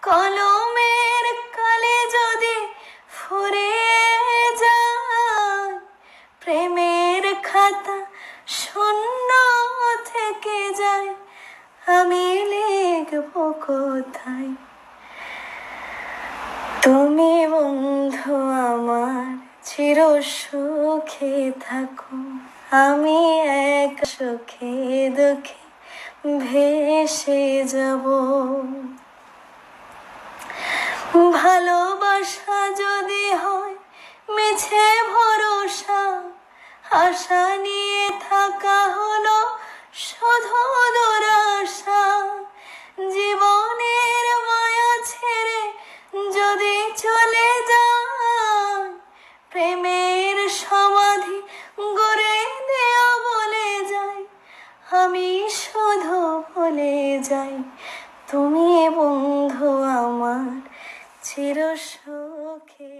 কলমের কালে যদি ফুরিয়ে যায়, প্রেমের খাতা শূন্য থেকে যায়, আমি লিখব কোথায়? তুমি বন্ধু আমার চির সুখে থাকো, আমি এক সুখে দুঃখে ভেসে যাব। ভালোবাসা যদি হয় মিছে ভরসা, আশা নিয়ে থাকা হলো শুধু দুরাশা। জীবনের মায়া ছেড়ে যদি চলে যায়, প্রেমের সমাধি গড়ে দেয়া বলে যায়, আমি শুধু বলে যাই, তুমি বন্ধু আমার চির সুখে